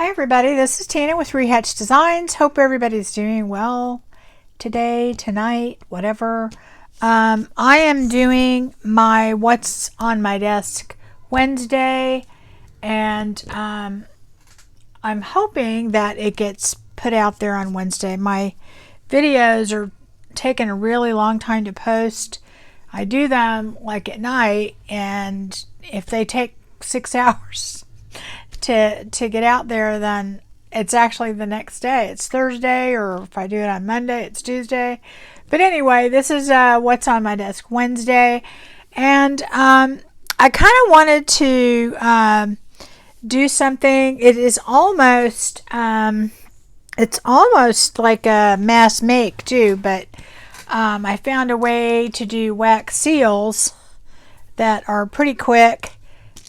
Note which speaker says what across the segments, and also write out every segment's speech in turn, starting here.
Speaker 1: everybody, this is Tina with Rehatch Designs. Hope everybody's doing well today, tonight, whatever. I am doing my What's on My Desk Wednesday, and I'm hoping that it gets put out there on Wednesday. My videos are taking a really long time to post. I do them like at night, and if they take 6 hours to get out there, then it's actually the next day. It's Thursday, or if I do it on Monday, it's Tuesday. But anyway, this is What's on My Desk Wednesday, and I kind of wanted to do something. It is almost it's almost like a mass make too, but I found a way to do wax seals that are pretty quick,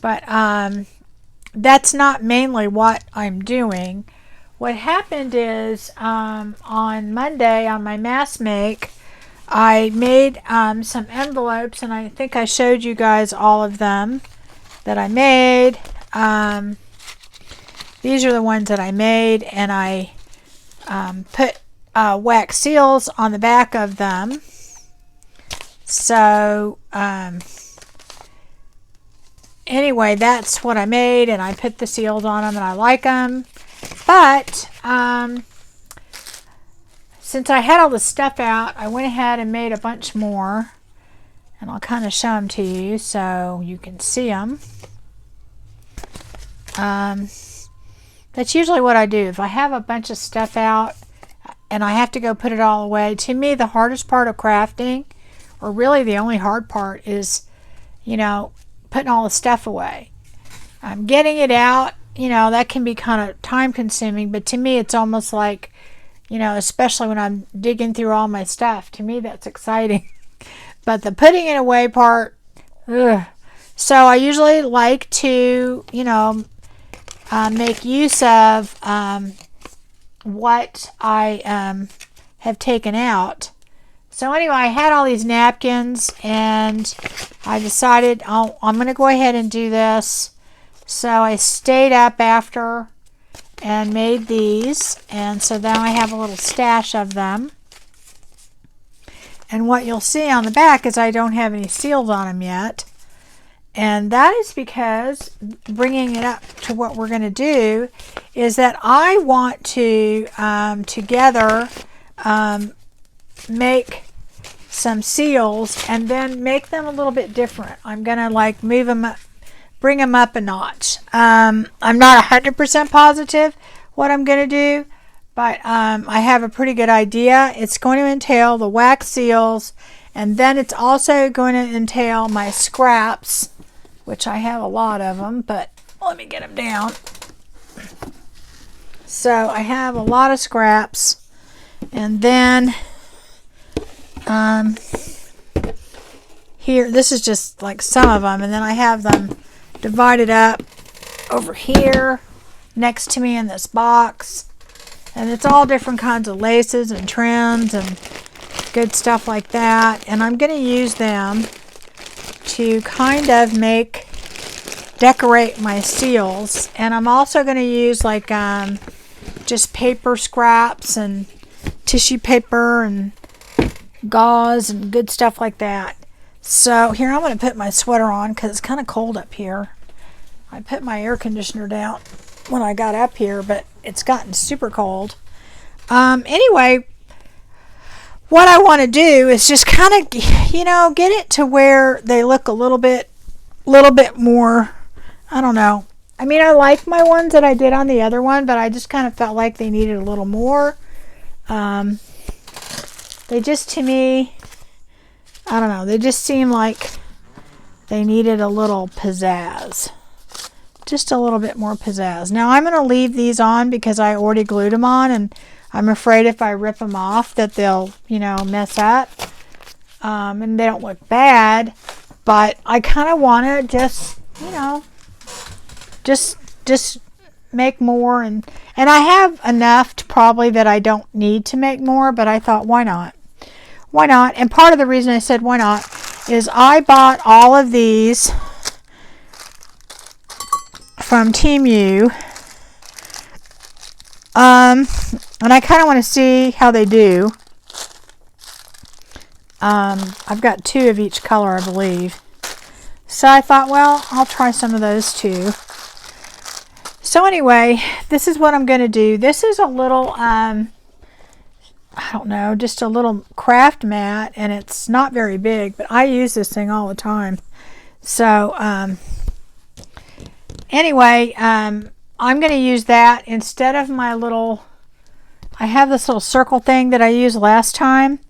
Speaker 1: but that's not mainly what I'm doing. What happened is on Monday on my mass make, I made some envelopes, and I think I showed you guys all of them that I made. These are the ones that I made, and I put wax seals on the back of them. So anyway, that's what I made, and I put the seals on them, and I like them. But since I had all the stuff out, I went ahead and made a bunch more, and I'll kind of show them to you so you can see them. That's usually what I do. If I have a bunch of stuff out and I have to go put it all away, to me the hardest part of crafting, or really the only hard part, is, you know, putting all the stuff away. Getting it out, you know, that can be kind of time consuming, but to me it's almost like, you know, especially when I'm digging through all my stuff, to me that's exciting. But the putting it away part, ugh. So I usually like to, you know, make use of what I have taken out. So anyway, I had all these napkins, and I decided I'm going to go ahead and do this. So I stayed up after and made these, and so now I have a little stash of them. And what you'll see on the back is I don't have any seals on them yet. And that is because, bringing it up to what we're going to do, is that I want to together make some seals and then make them a little bit different. I'm going to like move them up, bring them up a notch. I'm not 100% positive what I'm going to do, but I have a pretty good idea. It's going to entail the wax seals, and then it's also going to entail my scraps, which I have a lot of them, but let me get them down. So I have a lot of scraps, and then here, this is just like some of them, and then I have them divided up over here next to me in this box, and it's all different kinds of laces and trims and good stuff like that, and I'm going to use them to kind of decorate my seals. And I'm also going to use like just paper scraps and tissue paper and gauze and good stuff like that. So here, I'm going to put my sweater on because it's kind of cold up here. I put my air conditioner down when I got up here, but it's gotten super cold. Anyway, what I want to do is just kind of, you know, get it to where they look a little bit more, I don't know. I mean, I like my ones that I did on the other one, but I just kind of felt like they needed a little more. They just, to me, I don't know, they just seem like they needed a little pizzazz. Just a little bit more pizzazz. Now I'm going to leave these on because I already glued them on, and I'm afraid if I rip them off that they'll, you know, mess up. And they don't look bad, but I kind of want to just, you know, just make more, and I have enough to probably that I don't need to make more, but I thought, why not? Why not? And part of the reason I said why not is I bought all of these from Temu And I kind of want to see how they do. I've got 2 of each color, I believe. So I thought, well, I'll try some of those too. So anyway, this is what I'm going to do. This is a little, I don't know, just a little craft mat, and it's not very big, but I use this thing all the time. So anyway, I'm going to use that instead of my little, I have this little circle thing that I used last time,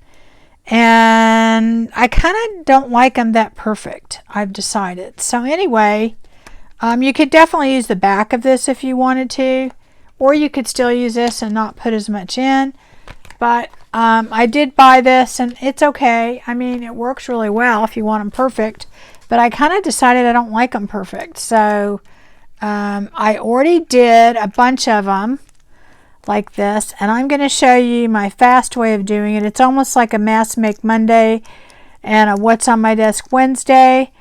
Speaker 1: and I kind of don't like them that perfect, I've decided. So anyway, you could definitely use the back of this if you wanted to, or you could still use this and not put as much in. But I did buy this, and it's okay. I mean, it works really well if you want them perfect, but I kind of decided I don't like them perfect. So I already did a bunch of them like this, and I'm going to show you my fast way of doing it. It's almost like a Mass Make Monday and a What's on My Desk Wednesday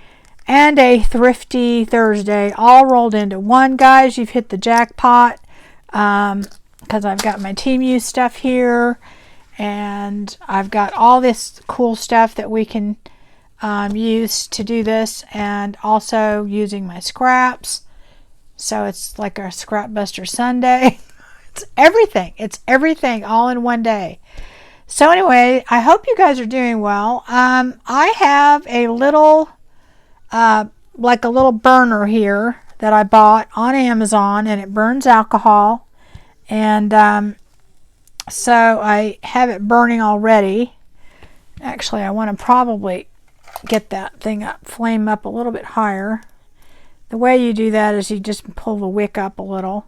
Speaker 1: and a Thrifty Thursday all rolled into one. Guys, you've hit the jackpot, because I've got my Temu stuff here, and I've got all this cool stuff that we can use to do this, and also using my scraps. So it's like our Scrap Buster Sunday. It's everything all in one day. So anyway, I hope you guys are doing well. I have a little like a little burner here that I bought on Amazon, and it burns alcohol, and so I have it burning already. Actually, I want to probably get that thing up, flame up a little bit higher. The way you do that is you just pull the wick up a little.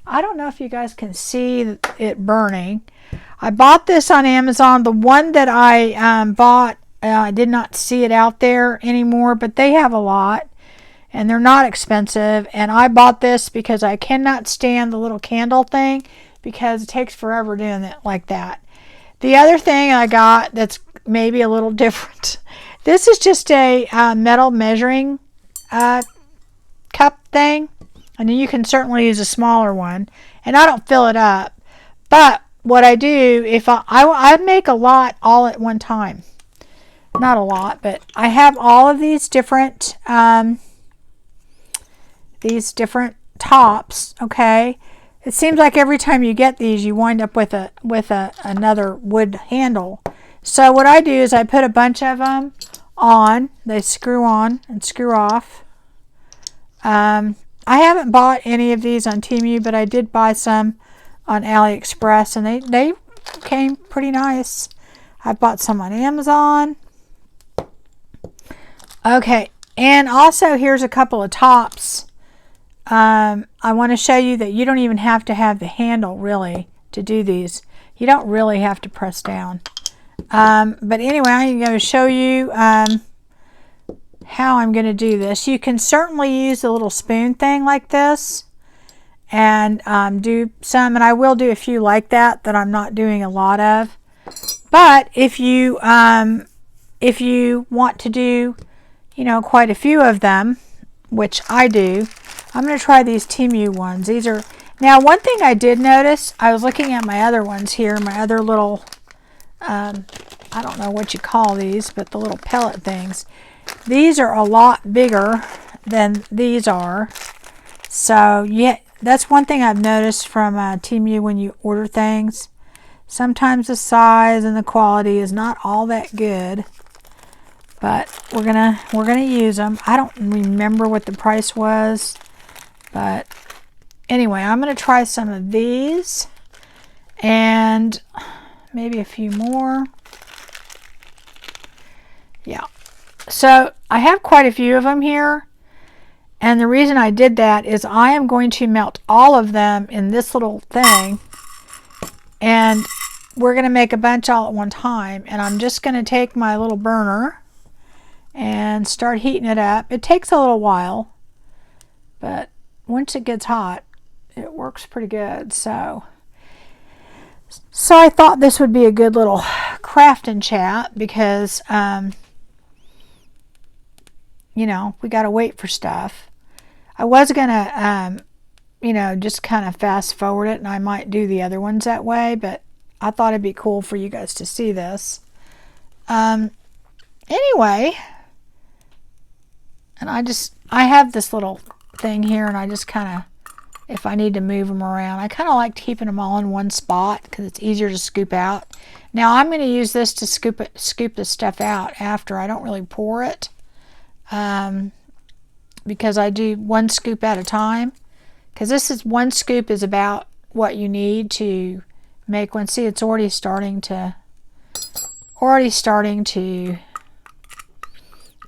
Speaker 1: I don't know if you guys can see it burning. I bought this on Amazon. The one that I bought, I did not see it out there anymore, but they have a lot, and they're not expensive. And I bought this because I cannot stand the little candle thing, because it takes forever doing it like that. The other thing I got that's maybe a little different, this is just a metal measuring cup thing, and then you can certainly use a smaller one, and I don't fill it up. But what I do, if I make a lot all at one time, not a lot, but I have all of these different tops. Okay, it seems like every time you get these, you wind up with another wood handle. So what I do is I put a bunch of them on. They screw on and screw off. I haven't bought any of these on Temu, but I did buy some on AliExpress, and they came pretty nice. I bought some on Amazon. Okay, and also here's a couple of tops. I want to show you that you don't even have to have the handle really to do these. You don't really have to press down. But anyway, I'm going to show you how I'm going to do this. You can certainly use a little spoon thing like this and do some, and I will do a few like that I'm not doing a lot of. But if you want to do, quite a few of them, which I do, I'm going to try these Temu ones. These are, now one thing I did notice, I was looking at my other ones here, my other little, I don't know what you call these, but the little pellet things. These are a lot bigger than these are. So yeah, that's one thing I've noticed from Temu when you order things. Sometimes the size and the quality is not all that good, but we're gonna use them. I don't remember what the price was, but anyway, I'm gonna try some of these and maybe a few more. Yeah. So I have quite a few of them here, and the reason I did that is I am going to melt all of them in this little thing, and we're going to make a bunch all at one time. And I'm just going to take my little burner and start heating it up. It takes a little while, but once it gets hot, it works pretty good. So I thought this would be a good little craft and chat, because we got to wait for stuff. I was going to, you know, just kind of fast forward it, and I might do the other ones that way, but I thought it'd be cool for you guys to see this. Anyway, and I have this little thing here, and I just kind of, if I need to move them around, I kind of like keeping them all in one spot because it's easier to scoop out. Now I'm going to use this to scoop the stuff out after. I don't really pour it because I do one scoop at a time, because this is one scoop is about what you need to make one. See, it's already starting to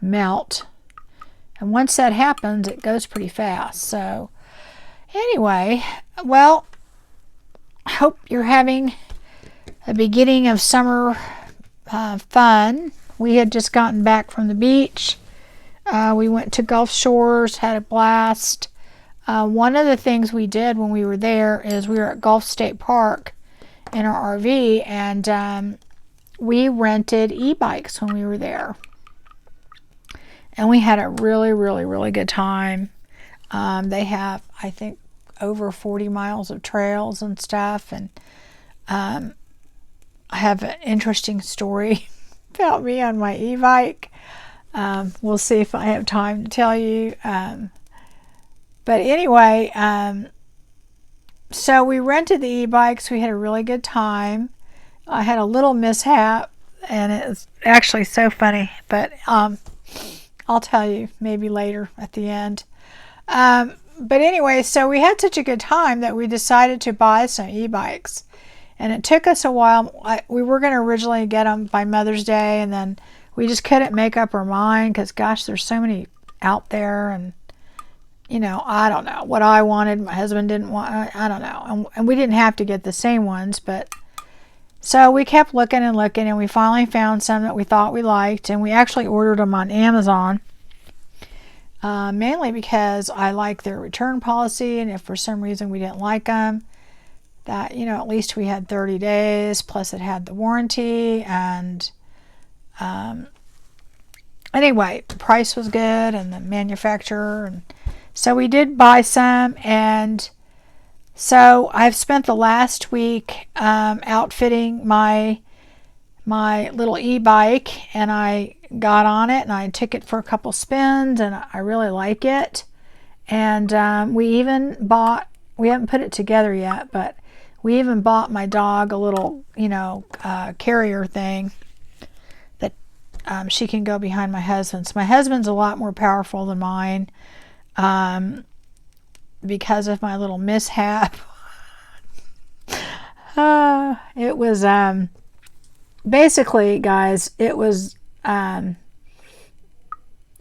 Speaker 1: melt, and once that happens, it goes pretty fast. So anyway, well, I hope you're having a beginning of summer fun. We had just gotten back from the beach. We went to Gulf Shores, had a blast. One of the things we did when we were there is we were at Gulf State Park in our RV, and we rented e-bikes when we were there. And we had a really, really, really good time. They have, I think, over 40 miles of trails and stuff. And I have an interesting story about me on my e-bike. We'll see if I have time to tell you. But anyway, so we rented the e-bikes. We had a really good time. I had a little mishap, and it was actually so funny. But I'll tell you maybe later at the end. But anyway, so we had such a good time that we decided to buy some e-bikes. And it took us a while. We were going to originally get them by Mother's Day, and then we just couldn't make up our mind because, gosh, there's so many out there. And, you know, I don't know what I wanted. My husband didn't want, I don't know. And we didn't have to get the same ones, but so we kept looking and looking, and we finally found some that we thought we liked, and we actually ordered them on Amazon. Mainly because I like their return policy, and if for some reason we didn't like them, that, you know, at least we had 30 days, plus it had the warranty. And anyway, the price was good, and the manufacturer, and so we did buy some. And so I've spent the last week outfitting my little e-bike, and I got on it and I took it for a couple spins, and I really like it. And we even bought, we haven't put it together yet, but we even bought my dog a little, you know, carrier thing that she can go behind my husband's. My husband's a lot more powerful than mine because of my little mishap. It was basically, guys, it was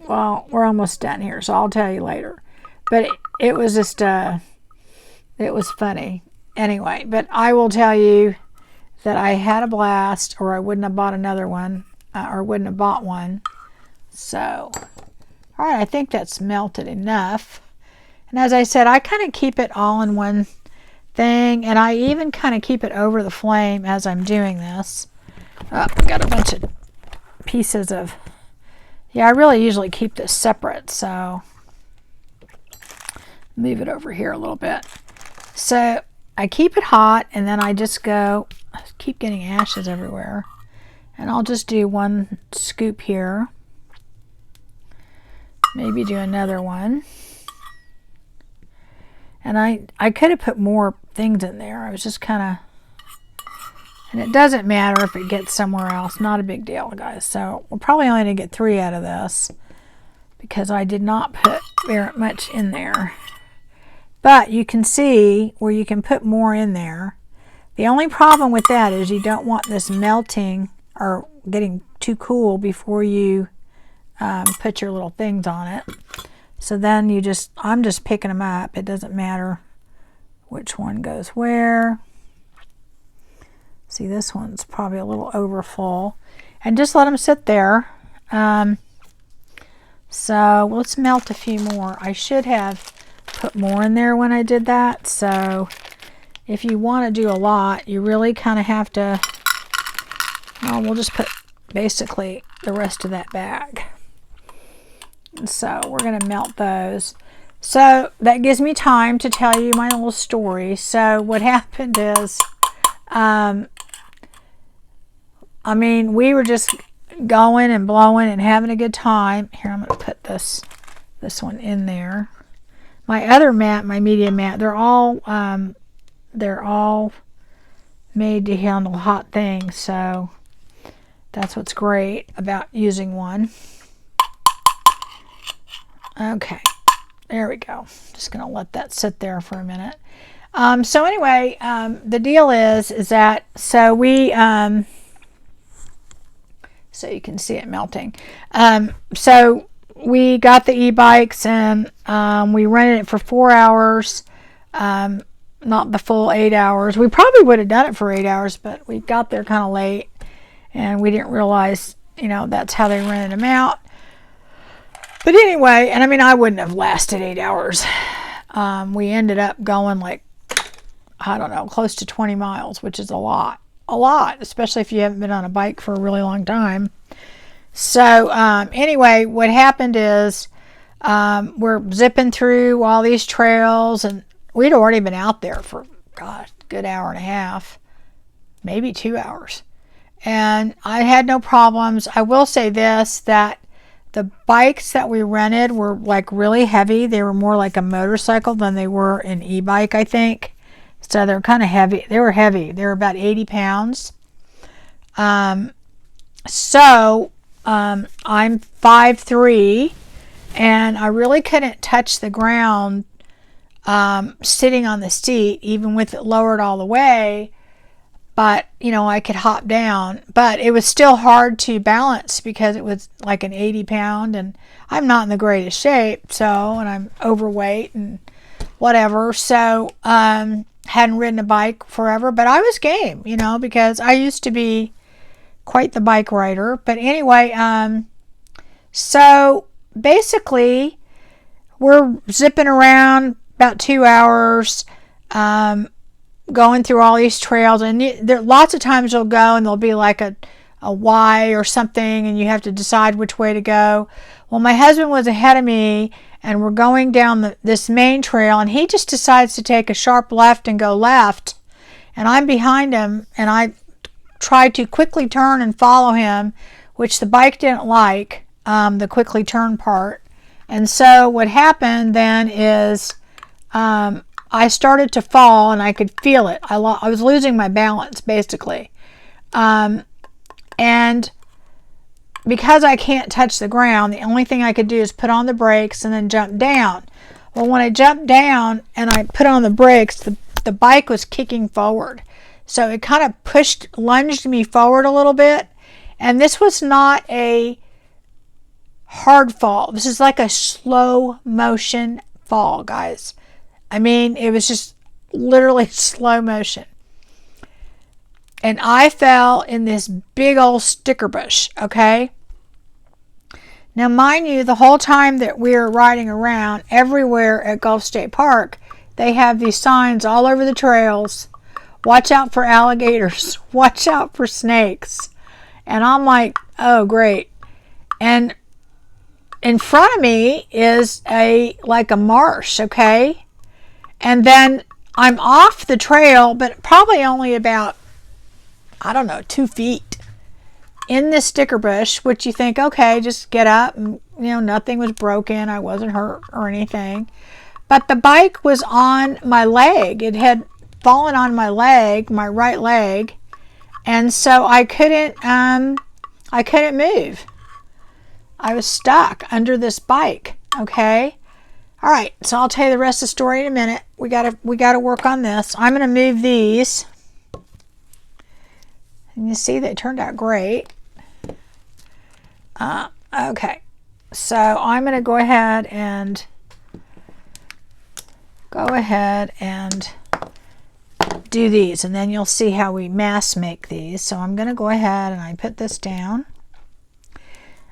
Speaker 1: well, we're almost done here, so I'll tell you later. But it was just it was funny anyway. But I will tell you that I had a blast, or I wouldn't have bought another one, or wouldn't have bought one. So all right, I think that's melted enough. And as I said, I kind of keep it all in one thing, and I even kind of keep it over the flame as I'm doing this. I got a bunch of pieces of, yeah, I really usually keep this separate, so move it over here a little bit. So I keep it hot, and then I just go, I keep getting ashes everywhere, and I'll just do one scoop here, maybe do another one. And I could have put more things in there. I was just kind of, and it doesn't matter if it gets somewhere else. Not a big deal, guys. So we're probably only going to get 3 out of this because I did not put very much in there. But you can see where you can put more in there. The only problem with that is you don't want this melting or getting too cool before you put your little things on it. So then you just, I'm just picking them up. It doesn't matter which one goes where. See, this one's probably a little over full. And just let them sit there. So let's melt a few more. I should have put more in there when I did that. So if you want to do a lot, you really kind of have to, well, we'll just put basically the rest of that bag. So we're going to melt those. So that gives me time to tell you my little story. So what happened is, I mean, we were just going and blowing and having a good time. Here, I'm going to put this one in there. My other mat, my media mat, they're all made to handle hot things. So that's what's great about using one. Okay, there we go. Just going to let that sit there for a minute. So anyway, the deal is that, so we, so you can see it melting. So we got the e-bikes and we rented it for 4 hours, not the full 8 hours. We probably would have done it for 8 hours, but we got there kind of late and we didn't realize, you know, that's how they rented them out. But anyway, and I mean, I wouldn't have lasted 8 hours. We ended up going like, I don't know, close to 20 miles, which is a lot, especially if you haven't been on a bike for a really long time. So anyway, what happened is we're zipping through all these trails, and we'd already been out there for, gosh, a good hour and a half, maybe 2 hours. And I had no problems. I will say this, that the bikes that we rented were like really heavy. They were more like a motorcycle than they were an e-bike, I think. So they're kind of heavy. They were heavy. They were about 80 pounds. I'm 5'3", and I really couldn't touch the ground sitting on the seat, even with it lowered all the way. But, you know, I could hop down. But it was still hard to balance because it was like an 80-pound, and I'm not in the greatest shape, so, and I'm overweight and whatever. So, hadn't ridden a bike forever, but I was game, you know, because I used to be quite the bike rider. But anyway, so basically we're zipping around about 2 hours, going through all these trails, and there lots of times you'll go and there'll be like a Y or something, and you have to decide which way to go. Well, my husband was ahead of me, and we're going down this main trail, and he just decides to take a sharp left and go left, and I'm behind him, and I tried to quickly turn and follow him, which the bike didn't like, the quickly turn part. And so what happened then is I started to fall, and I could feel it. I was losing my balance, basically. And because I can't touch the ground, the only thing I could do is put on the brakes and then jump down. Well, when I jumped down and I put on the brakes, the bike was kicking forward. So it kind of lunged me forward a little bit. And this was not a hard fall. This is like a slow motion fall, guys. I mean, it was just literally slow motion. And I fell in this big old sticker bush, okay? Now, mind you, the whole time that we were riding around, everywhere at Gulf State Park, they have these signs all over the trails. Watch out for alligators. Watch out for snakes. And I'm like, oh, great. And in front of me is like a marsh, okay? And then I'm off the trail, but probably only about, I don't know, 2 feet in this sticker bush, which you think, okay, just get up, and, you know, nothing was broken. I wasn't hurt or anything. But the bike was on my leg. It had fallen on my leg, my right leg. And so I couldn't move. I was stuck under this bike, okay? All right, so I'll tell you the rest of the story in a minute. We gotta work on this. I'm gonna move these. And you see they turned out great. Okay, so I'm gonna go ahead and do these, and then you'll see how we mass make these. So I'm gonna go ahead and I put this down.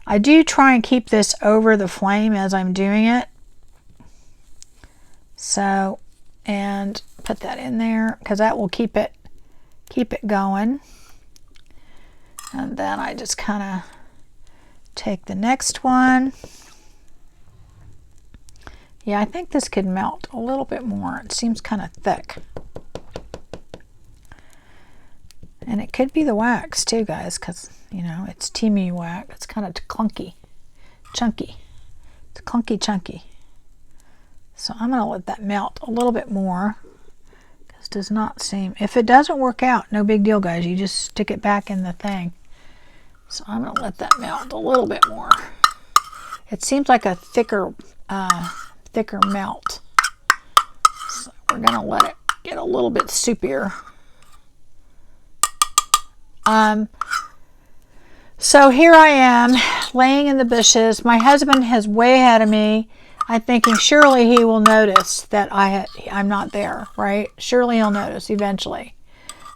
Speaker 1: I do try and keep this over the flame as I'm doing it. So, and put that in there because that will keep it going. And then I just kind of take the next one. Yeah, I think this could melt a little bit more. It seems kind of thick. And it could be the wax too, guys, because, you know, it's teamy wax. It's kind of clunky, chunky. It's clunky, chunky. So I'm going to let that melt a little bit more. Because it does not seem... If it doesn't work out, no big deal, guys. You just stick it back in the thing. So I'm going to let that melt a little bit more. It seems like a thicker melt. So we're going to let it get a little bit soupier. So here I am laying in the bushes. My husband is way ahead of me. I'm thinking surely he will notice that I'm not there, right? Surely he'll notice eventually.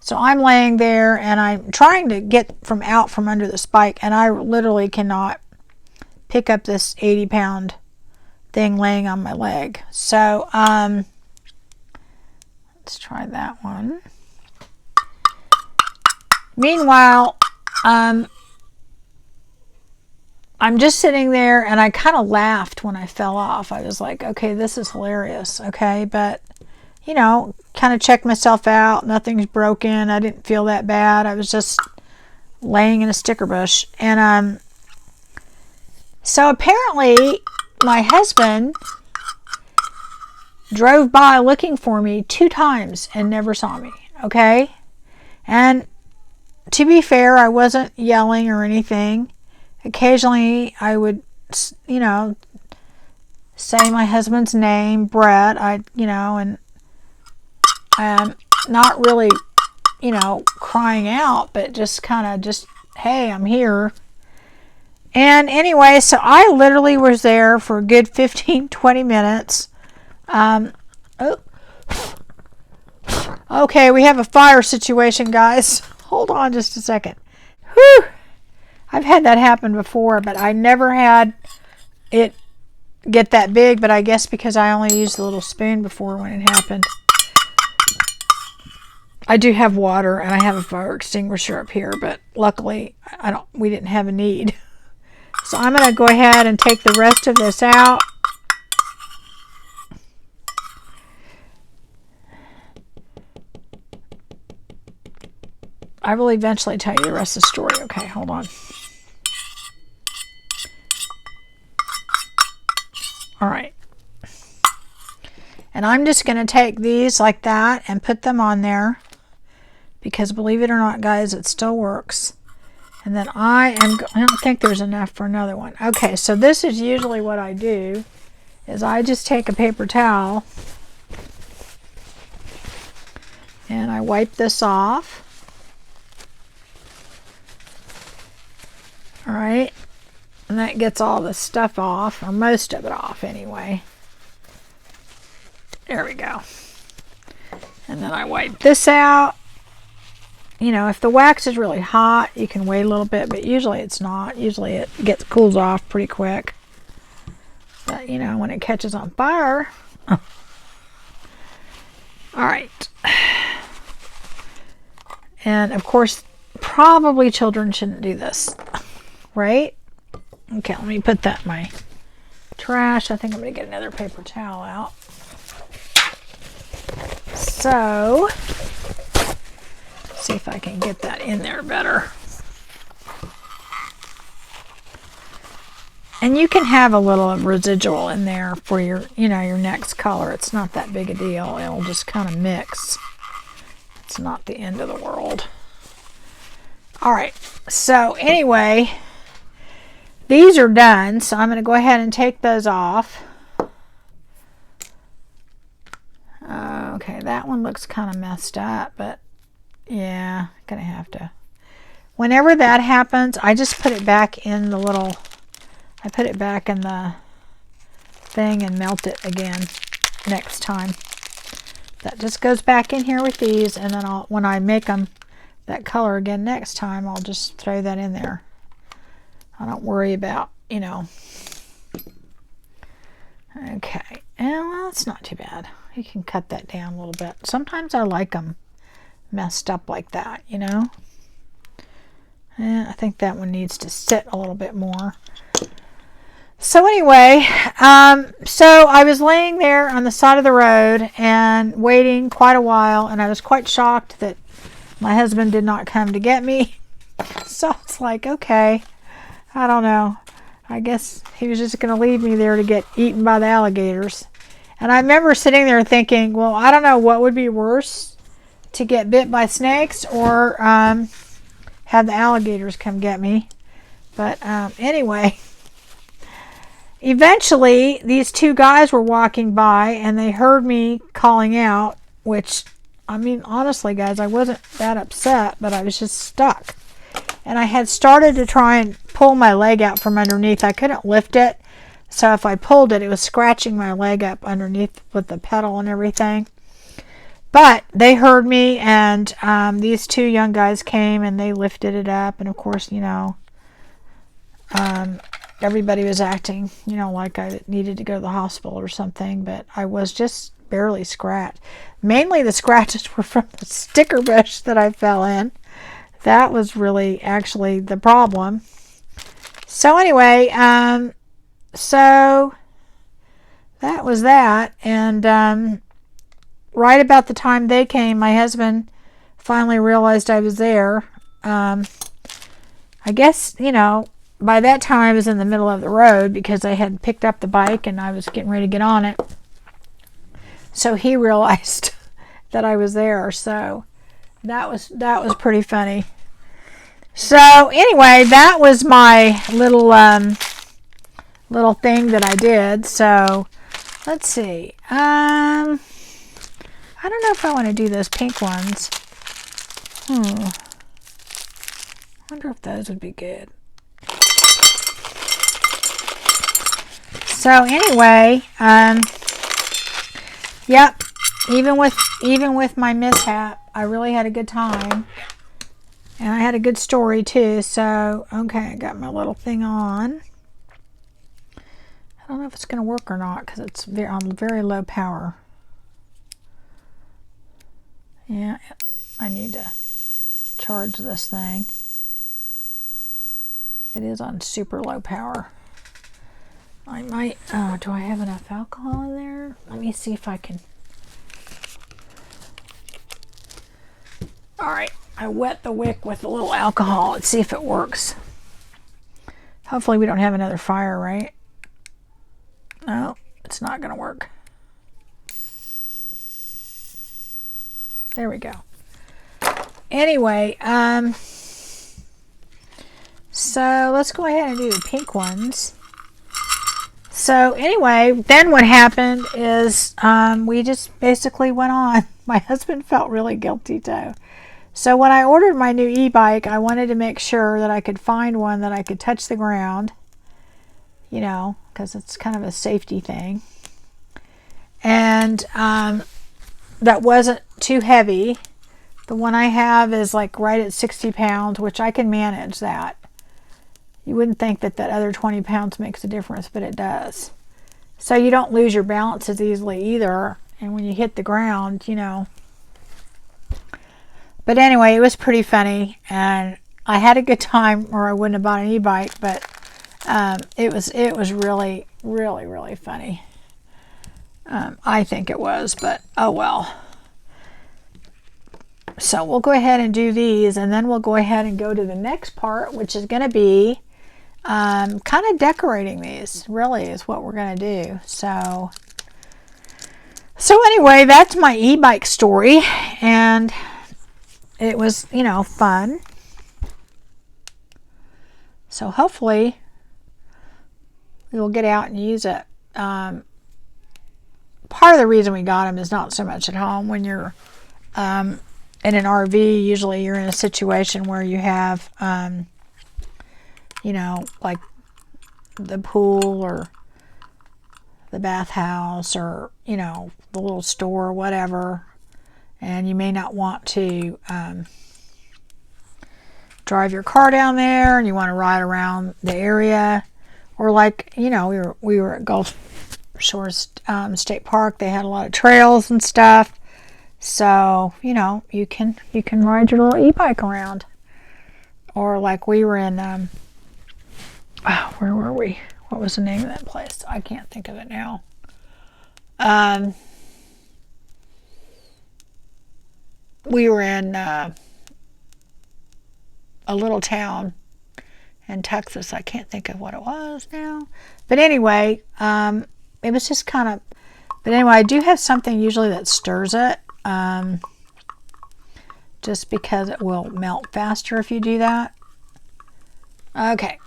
Speaker 1: So I'm laying there and I'm trying to get out from under the spike, and I literally cannot pick up this 80-pound thing laying on my leg. So let's try that one. Meanwhile, I'm just sitting there, and I kind of laughed when I fell off. I was like, okay, this is hilarious, okay? But, you know, kind of checked myself out. Nothing's broken. I didn't feel that bad. I was just laying in a sticker bush. And so apparently my husband drove by looking for me 2 times and never saw me, okay? And to be fair, I wasn't yelling or anything. Occasionally I would, you know, say my husband's name, Brett, and not really, you know, crying out, but just kind of hey, I'm here. And anyway, so I literally was there for a good 15-20 minutes. Okay, we have a fire situation, guys. Hold on just a second. Whew. I've had that happen before, but I never had it get that big, but I guess because I only used the little spoon before when it happened. I do have water and I have a fire extinguisher up here, but luckily we didn't have a need. So I'm going to go ahead and take the rest of this out. I will eventually tell you the rest of the story. Okay, hold on. All right. And I'm just going to take these like that and put them on there, because believe it or not, guys, it still works. And then I don't think there's enough for another one. Okay, so this is usually what I do, is I just take a paper towel and I wipe this off. All right, and that gets all the stuff off, or most of it off anyway. There we go. And then I wipe this out. You know, if the wax is really hot, you can wait a little bit, but usually it's not. Usually it cools off pretty quick. But, you know, when it catches on fire. Oh. All right. And, of course, probably children shouldn't do this. Right? Okay, let me put that in my trash. I think I'm going to get another paper towel out. So, see if I can get that in there better. And you can have a little residual in there for your, you know, your next color. It's not that big a deal. It'll just kind of mix. It's not the end of the world. All right. So anyway, these are done. So I'm going to go ahead and take those off. Okay, that one looks kind of messed up, but yeah, gonna have to. Whenever that happens, I just put it back in the little, I put it back in the thing and melt it again next time. That just goes back in here with these, and then when I make them that color again next time, I'll just throw that in there. I don't worry about, you know. Okay, and well, it's not too bad. You can cut that down a little bit. Sometimes I like them messed up like that, you know. And I think that one needs to sit a little bit more. So anyway, so I was laying there on the side of the road and waiting quite a while, and I was quite shocked that my husband did not come to get me. So it's like, okay, I don't know. I guess he was just going to leave me there to get eaten by the alligators. And I remember sitting there thinking, well, I don't know what would be worse, to get bit by snakes or have the alligators come get me. But anyway, eventually these two guys were walking by and they heard me calling out, which, I mean, honestly, guys, I wasn't that upset, but I was just stuck. And I had started to try and pull my leg out from underneath. I couldn't lift it, so if I pulled it, it was scratching my leg up underneath with the pedal and everything. But they heard me, and these two young guys came and they lifted it up. And of course, you know, everybody was acting, you know, like I needed to go to the hospital or something. But I was just barely scratched. Mainly the scratches were from the sticker bush that I fell in. That was really actually the problem. So anyway, so that was that. And right about the time they came, my husband finally realized I was there. I guess, you know, by that time I was in the middle of the road because I had picked up the bike and I was getting ready to get on it. So he realized that I was there. So that was pretty funny. So anyway, that was my little little thing that I did. So let's see. I don't know if I want to do those pink ones. I wonder if those would be good. So anyway, yep. Even with my mishap, I really had a good time. And I had a good story too. So, okay, I got my little thing on. I don't know if it's going to work or not because it's on very low power. Yeah, I need to charge this thing. It is on super low power. I might, do I have enough alcohol in there? Let me see if I can. All right, I wet the wick with a little alcohol. Let's see if it works. Hopefully we don't have another fire, right? No, it's not going to work. There we go. Anyway, so let's go ahead and do the pink ones. So anyway, then what happened is we just basically went on. My husband felt really guilty too. So when I ordered my new e-bike, I wanted to make sure that I could find one that I could touch the ground, you know, because it's kind of a safety thing. And that wasn't too heavy. The one I have is like right at 60 pounds, which I can manage that. You wouldn't think that that other 20 pounds makes a difference, but it does. So you don't lose your balance as easily either. And when you hit the ground, you know. But anyway, it was pretty funny. And I had a good time, or I wouldn't have bought an e-bike. But it was really, really, really funny. I think it was, but oh well. So we'll go ahead and do these, and then we'll go ahead and go to the next part, which is going to be kind of decorating these, really, is what we're going to do. So anyway, that's my e-bike story, and it was, you know, fun. So hopefully we'll get out and use it. Part of the reason we got them is not so much at home. When you're in an RV, usually you're in a situation where you have, you know, like the pool or the bathhouse or, you know, the little store or whatever. And you may not want to drive your car down there, and you want to ride around the area. Or like, you know, we were at Gulf Shores State Park. They had a lot of trails and stuff. So, you know, you can ride your little e-bike around. Or like we were in, where were we? What was the name of that place? I can't think of it now. We were in a little town in Texas. I can't think of what it was now. But anyway, it was just kind of... But anyway, I do have something usually that stirs it. Just because it will melt faster if you do that. Okay.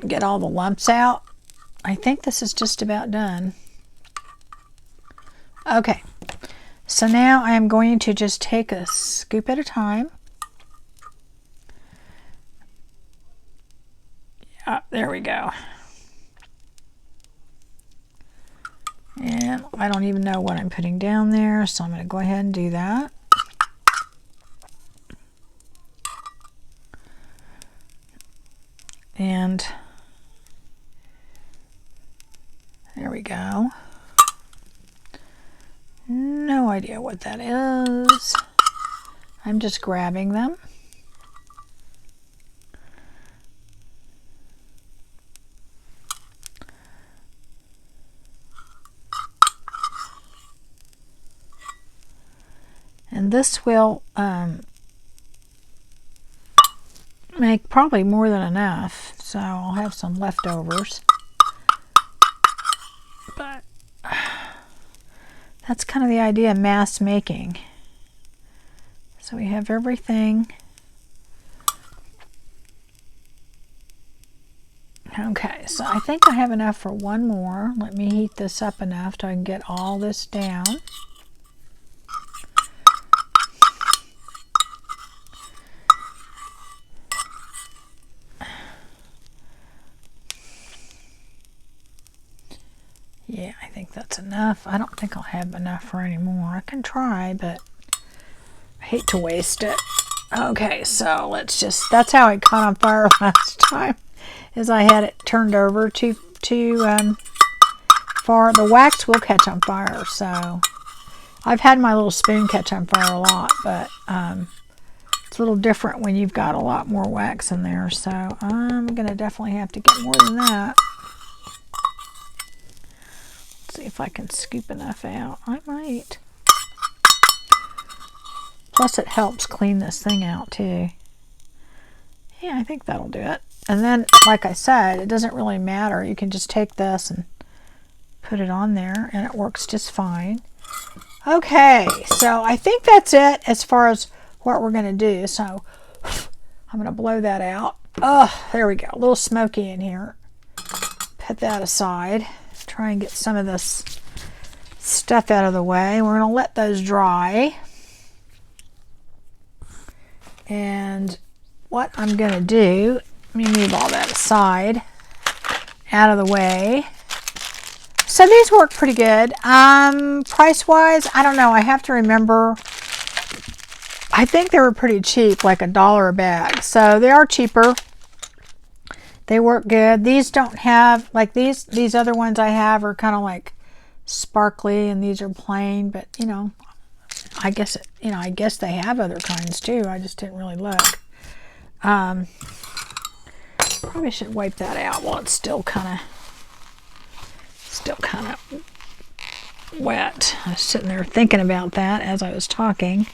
Speaker 1: Get all the lumps out. I think this is just about done. Okay. So now I am going to just take a scoop at a time. Yeah, there we go. And I don't even know what I'm putting down there, so I'm going to go ahead and do that. And there we go. No idea what that is. I'm just grabbing them. And this will make probably more than enough, so I'll have some leftovers. But that's kind of the idea of mass making. So we have everything. Okay, so I think I have enough for one more. Let me heat this up enough so I can get all this down. Yeah, I think that's enough. I don't think I'll have enough for any more. I can try, but I hate to waste it. Okay, so let's just... That's how it caught on fire last time, is I had it turned over too far. The wax will catch on fire, so... I've had my little spoon catch on fire a lot, but it's a little different when you've got a lot more wax in there, so I'm going to definitely have to get more than that. See if I can scoop enough out. I might. Plus it helps clean this thing out too. Yeah, I think that'll do it. And then, like I said, it doesn't really matter. You can just take this and put it on there and it works just fine. Okay, so I think that's it as far as what we're going to do. So I'm going to blow that out. Oh, there we go. A little smoky in here. Put that aside. Try and get some of this stuff out of the way. We're going to let those dry. And what I'm going to do, let me move all that aside, out of the way. So these work pretty good. Price-wise, I don't know. I have to remember. I think they were pretty cheap, like $1 a bag. So they are cheaper. They work good. These don't have, like these other ones I have are kind of like sparkly, and these are plain, but you know, I guess they have other kinds too. I just didn't really look. Probably should wipe that out while it's still kind of wet. I was sitting there thinking about that as I was talking.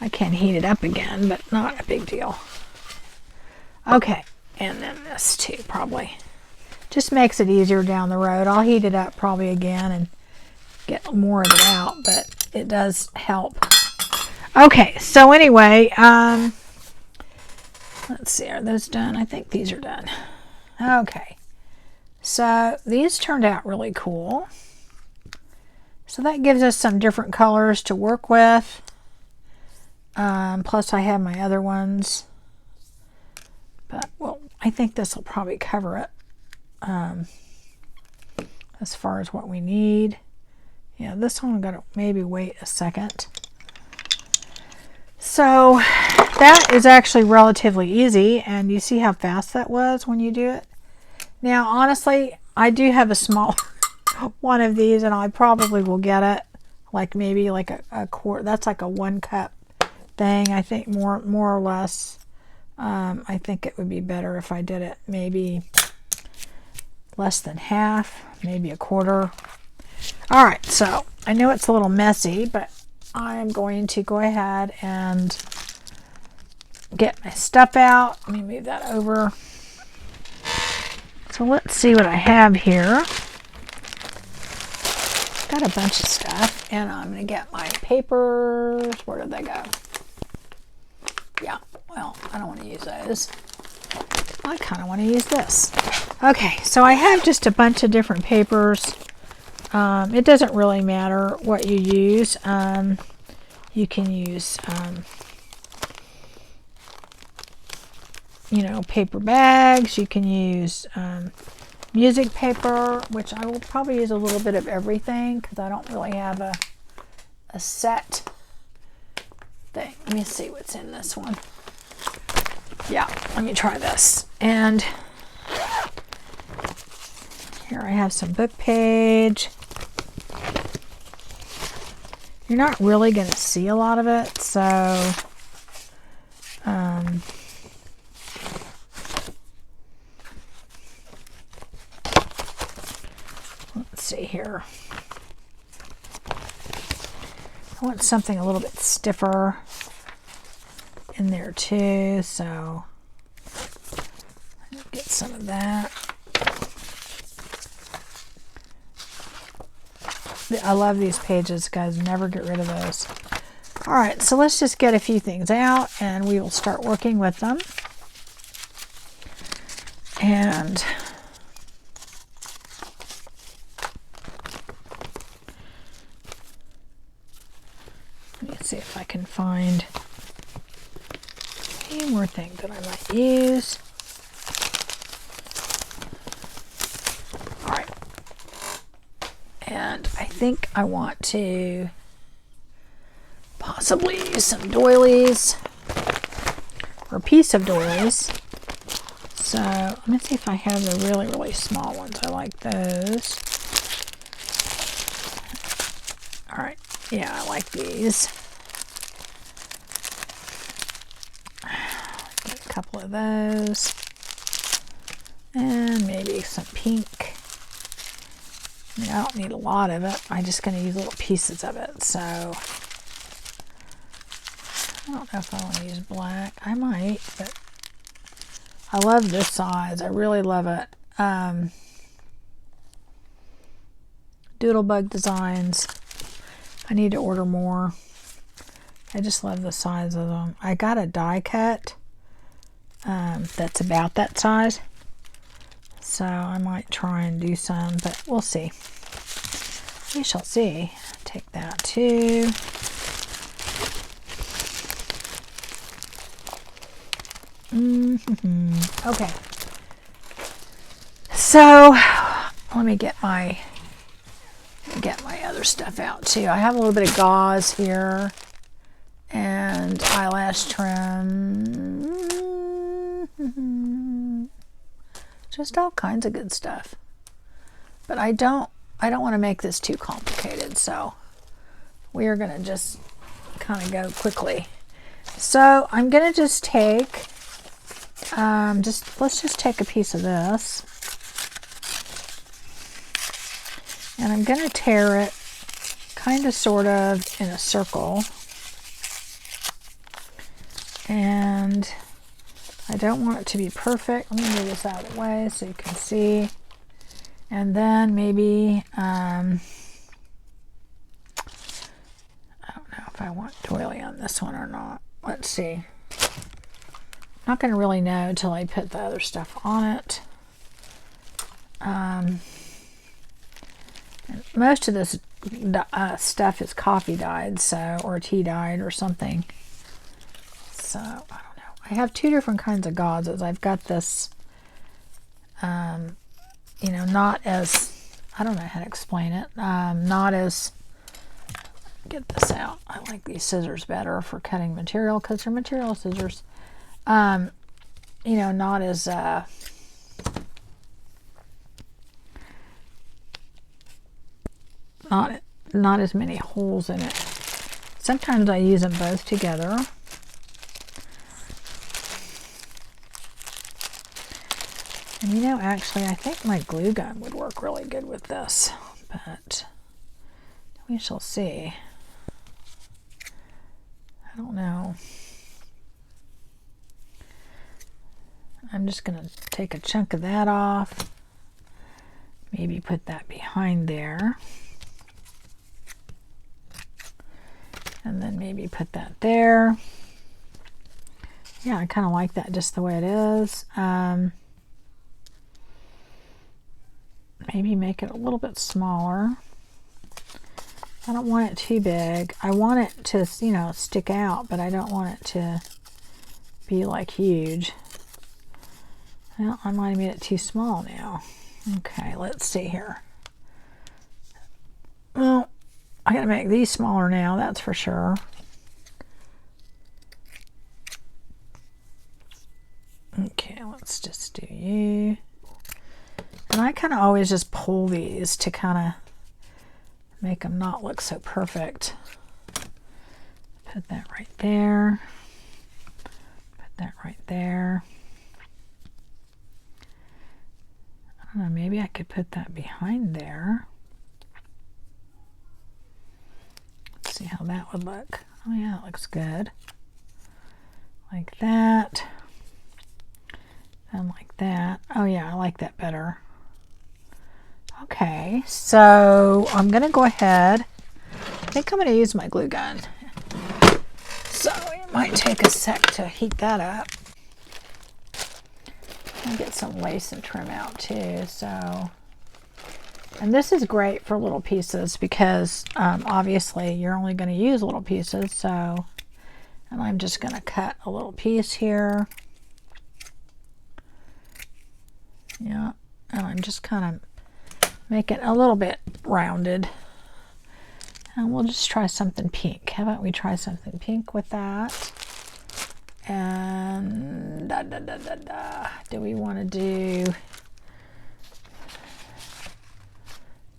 Speaker 1: I can heat it up again, but not a big deal. Okay. And then this too, probably. Just makes it easier down the road. I'll heat it up probably again and get more of it out, but it does help. Okay, so anyway, let's see, are those done? I think these are done. Okay, so these turned out really cool. So that gives us some different colors to work with. Plus I have my other ones. But, well, I think this will probably cover it as far as what we need. Yeah, this one I'm going to maybe wait a second. So that is actually relatively easy, and you see how fast that was when you do it. Now, honestly, I do have a small one of these, and I probably will get it like maybe like a quart. That's like a 1 cup thing, I think, more or less. I think it would be better if I did it maybe less than half, maybe a quarter. All right, so I know it's a little messy, but I'm going to go ahead and get my stuff out. Let me move that over. So let's see what I have here. Got a bunch of stuff, and I'm going to get my papers. Where did they go? Yeah, well, I don't want to use those. I kind of want to use this. Okay, so I have just a bunch of different papers. It doesn't really matter what you use. You can use, you know, paper bags. You can use music paper, which I will probably use a little bit of everything because I don't really have a set thing. Let me see what's in this one. Yeah, let me try this. And here I have some book page. You're not really going to see a lot of it, so let's see here. I want something a little bit stiffer in there too, so get some of that. I love these pages, guys. Never get rid of those. All right, so let's just get a few things out and we will start working with them. And let me see if I can find any more things that I might use. All right. And I think I want to possibly use some doilies or a piece of doilies. So let me see if I have the really, really small ones. I like those. All right. Yeah, I like these. Get a couple of those. And maybe some pink. I mean, I don't need a lot of it. I'm just going to use little pieces of it. So I don't know if I want to use black. I might, but I love this size. I really love it. Doodlebug Designs. I need to order more. I just love the size of them. I got a die cut that's about that size. So I might try and do some, but we'll see. We shall see. Take that too. Okay. So let me get my other stuff out too. I have a little bit of gauze here and eyelash trim. Just all kinds of good stuff. But I don't want to make this too complicated, so we are going to just kind of go quickly. So I'm going to just take let's just take a piece of this, and I'm going to tear it kind of sort of in a circle, and I don't want it to be perfect. Let me move this out of the way so you can see. And then maybe, I don't know if I want doily on this one or not. Let's see. I'm not going to really know until I put the other stuff on it. And most of this stuff is coffee dyed, so, or tea dyed or something. So, I don't know. I have two different kinds of gauzes. I've got this, you know, not as, I don't know how to explain it, not as, get this out. I like these scissors better for cutting material because they're material scissors. You know, not as, not as many holes in it. Sometimes I use them both together. And you know, actually, I think my glue gun would work really good with this, but we shall see. I don't know. I'm just going to take a chunk of that off. Maybe put that behind there. And then maybe put that there. Yeah, I kind of like that just the way it is. Maybe make it a little bit smaller. I don't want it too big. I want it to, you know, stick out, but I don't want it to be like huge. Well, I might have made it too small now. Okay, let's see here. Well, I gotta make these smaller now, that's for sure. Okay, let's just do you. And I kind of always just pull these to kind of make them not look so perfect. Put that right there. Put that right there. I don't know, maybe I could put that behind there. Let's see how that would look. Oh yeah, it looks good. Like that. And like that. Oh yeah, I like that better. Okay, so I'm going to go ahead. I think I'm going to use my glue gun. So it might take a sec to heat that up. I'll get some lace and trim out too. So, and this is great for little pieces because obviously you're only going to use little pieces. So, and I'm just going to cut a little piece here. Yeah, and I'm just kind of make it a little bit rounded. And we'll just try something pink. How about we try something pink with that? And do we want to do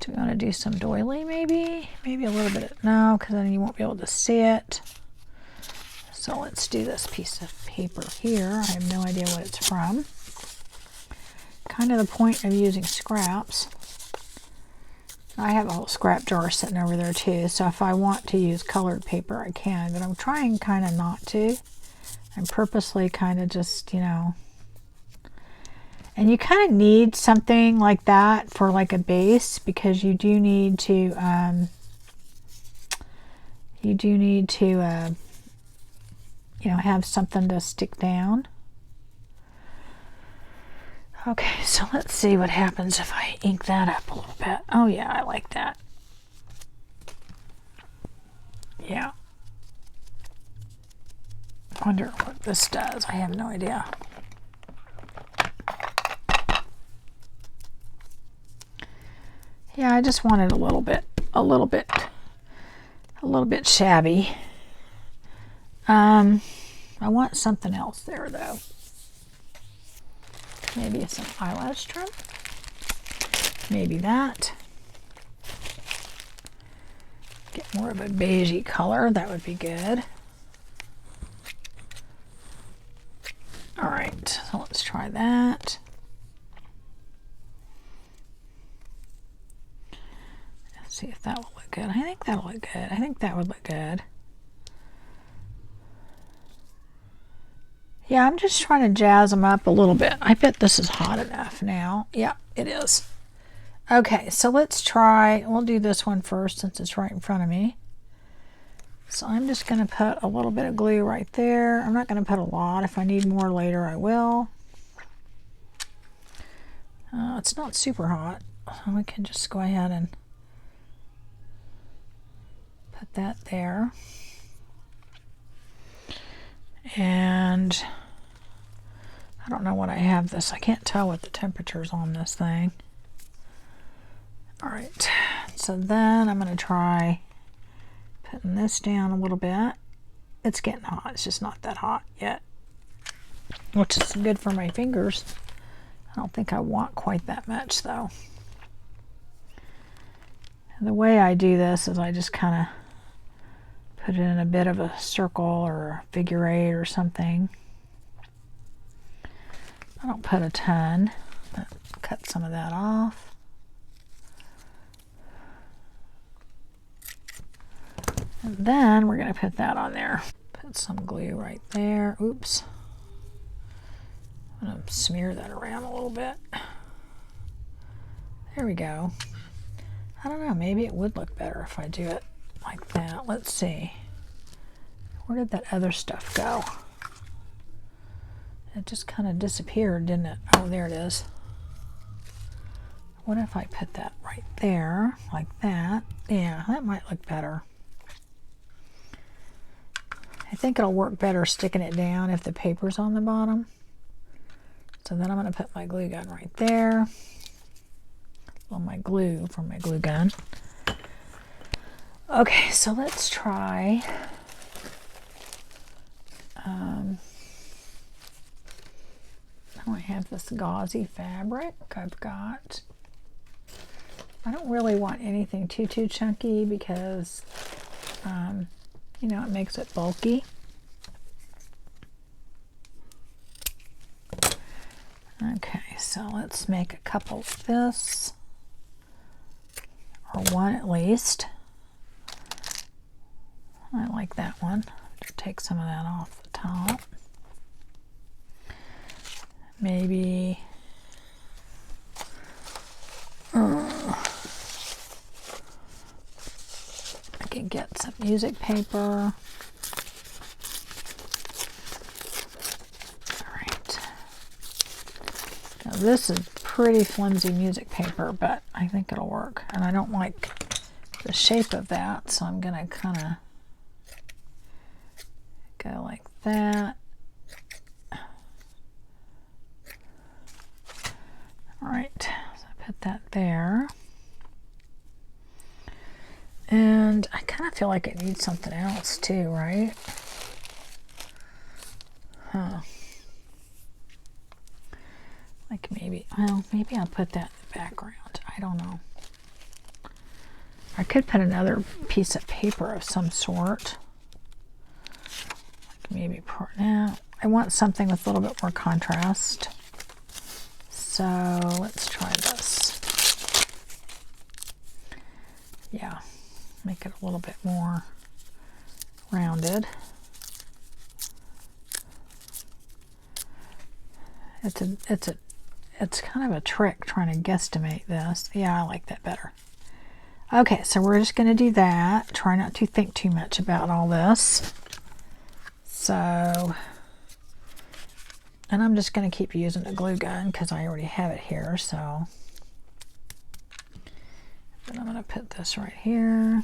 Speaker 1: we want to do some doily maybe? Maybe a little bit of, no, because then you won't be able to see it. So let's do this piece of paper here. I have no idea what it's from. Kind of the point of using scraps. I have a whole scrap jar sitting over there too, so if I want to use colored paper I can, but I'm trying kind of not to. I'm purposely kind of just, you know, and you kind of need something like that for like a base because you do need to you know, have something to stick down. Okay, so let's see what happens if I ink that up a little bit. Oh yeah, I like that. Yeah. I wonder what this does. I have no idea. Yeah, I just wanted a little bit shabby. I want something else there though. Maybe some eyelash trim. Maybe that. Get more of a beigey color. That would be good. All right, so let's try that. Let's see if that will look good. I think that'll look good. I think that would look good. Yeah, I'm just trying to jazz them up a little bit. I bet this is hot enough now. Yeah, it is. Okay, so let's try, we'll do this one first since it's right in front of me. So I'm just going to put a little bit of glue right there. I'm not going to put a lot. If I need more later, I will. It's not super hot, so we can just go ahead and put that there. And I don't know what I have this. I can't tell what the temperature's on this thing. All right, so then I'm going to try putting this down a little bit. It's getting hot. It's just not that hot yet, which is good for my fingers. I don't think I want quite that much though. And the way I do this is I just kind of put it in a bit of a circle or a figure eight or something. I don't put a ton. cut some of that off. And then we're going to put that on there. Put some glue right there. Oops. I'm going to smear that around a little bit. There we go. I don't know, maybe it would look better if I do it like that. Let's see. Where did that other stuff go? It just kind of disappeared, didn't it? Oh, there it is. What if I put that right there, like that? Yeah, that might look better. I think it'll work better sticking it down if the paper's on the bottom. So then I'm going to put my glue gun right there. Well, my glue from my glue gun. Okay, so let's try I have this gauzy fabric I've got. I don't really want anything too chunky because you know, it makes it bulky. Okay, so let's make a couple of this, or one at least. I like that one. Just take some of that off the top. Maybe I can get some music paper. All right. Now this is pretty flimsy music paper, but I think it'll work. And I don't like the shape of that, so I'm going to kind of go like that. All right, so I put that there. And I kind of feel like it needs something else too, right? Huh. Like maybe, well, maybe I'll put that in the background. I don't know. I could put another piece of paper of some sort. Like maybe, now I want something with a little bit more contrast. So let's try this. Yeah, make it a little bit more rounded. It's kind of a trick trying to guesstimate this. Yeah, I like that better. Okay, so we're just going to do that. Try not to think too much about all this. So, and I'm just going to keep using the glue gun because I already have it here. So, then I'm going to put this right here.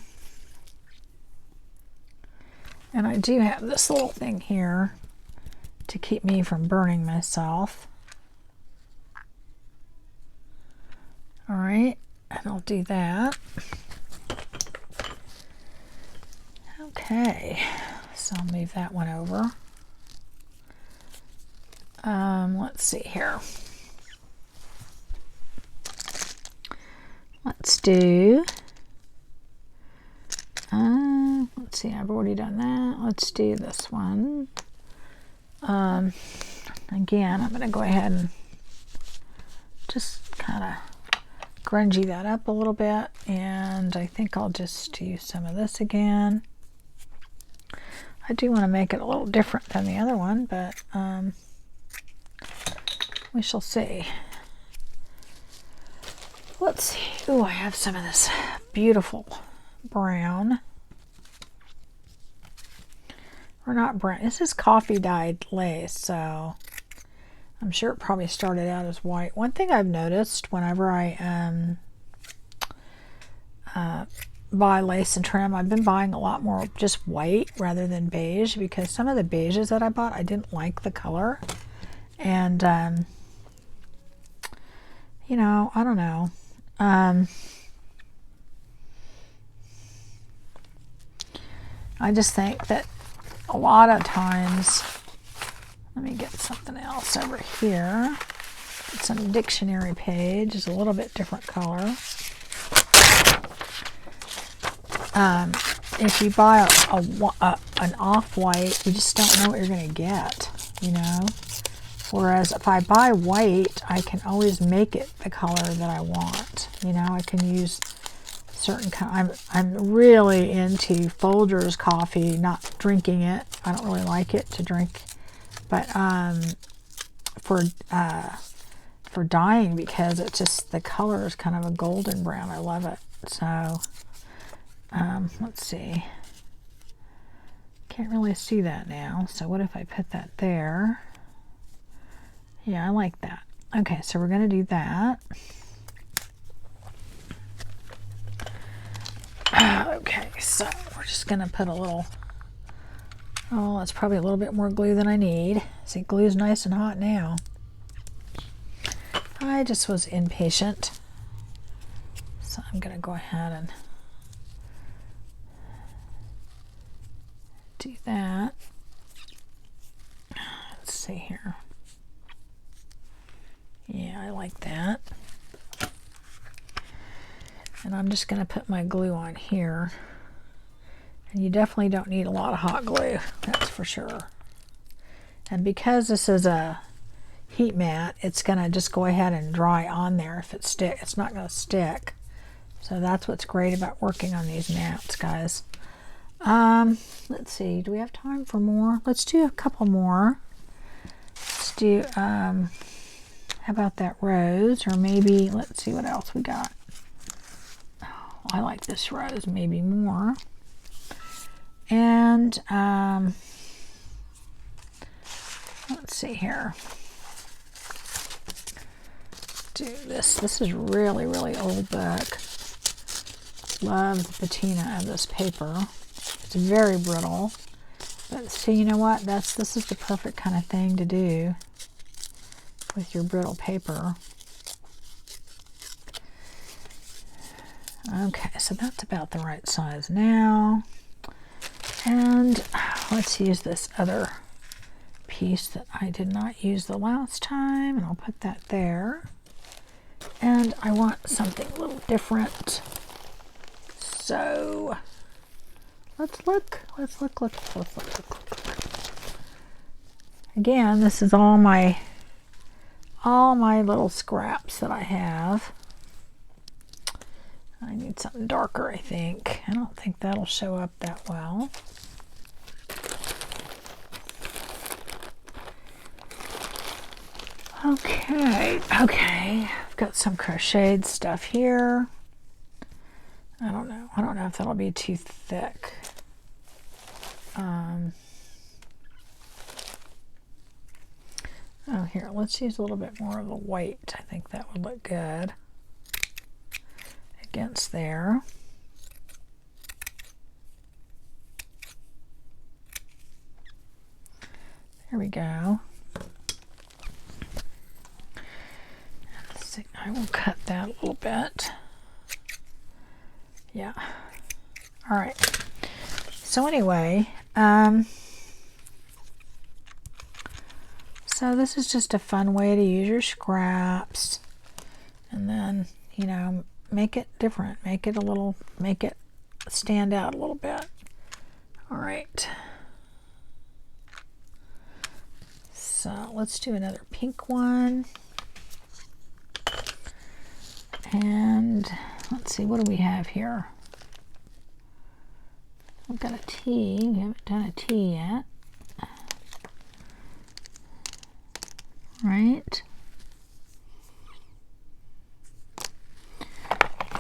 Speaker 1: And I do have this little thing here to keep me from burning myself. All right, and I'll do that. Okay, so I'll move that one over. Let's see here. Let's do, let's see, I've already done that. Let's do this one. Again, I'm going to go ahead and just kind of grungy that up a little bit, and I think I'll just do some of this again. I do want to make it a little different than the other one, but we shall see. Let's see. Oh, I have some of this beautiful brown. Or not brown. This is coffee dyed lace, so I'm sure it probably started out as white. One thing I've noticed whenever I buy lace and trim, I've been buying a lot more just white rather than beige, because some of the beiges that I bought, I didn't like the color. And, you know, I don't know. I just think that a lot of times, let me get something else over here. It's a dictionary page. It's a little bit different color. If you buy an off-white, you just don't know what you're going to get, you know? Whereas if I buy white, I can always make it the color that I want. You know, I can use certain kind. I'm really into Folgers coffee, not drinking it. I don't really like it to drink, but for dyeing, because it's just, the color is kind of a golden brown. I love it. So let's see. Can't really see that now. So what if I put that there? Yeah, I like that. Okay, so we're going to do that. Okay, so we're just going to put a little, oh, that's probably a little bit more glue than I need. See, glue's nice and hot now. I just was impatient. So I'm going to go ahead and do that. Let's see here. Yeah, I like that. And I'm just going to put my glue on here. And you definitely don't need a lot of hot glue, that's for sure. And because this is a heat mat, it's going to just go ahead and dry on there. If it sticks, it's not going to stick. So that's what's great about working on these mats, guys. Let's see, do we have time for more? Let's do a couple more. Let's do, how about that rose? Or maybe, let's see what else we got. I like this rose maybe more. And let's see here. Do this. This is really, really old book. Love the patina of this paper. It's very brittle. But see, you know what? This is the perfect kind of thing to do with your brittle paper. Okay, so that's about the right size now. And let's use this other piece that I did not use the last time, and I'll put that there. And I want something a little different. So let's look. Again, this is all my little scraps that I have. I need something darker, I think. I don't think that'll show up that well. Okay, I've got some crocheted stuff here. I don't know if that'll be too thick. Oh, here, let's use a little bit more of the white. I think that would look good against there. There we go. Let's see, I will cut that a little bit. Yeah. All right. So anyway, so this is just a fun way to use your scraps, and then, you know, make it different, make it stand out a little bit. All right. So let's do another pink one. And let's see, what do we have here? We've got a T. We haven't done a T yet. Right.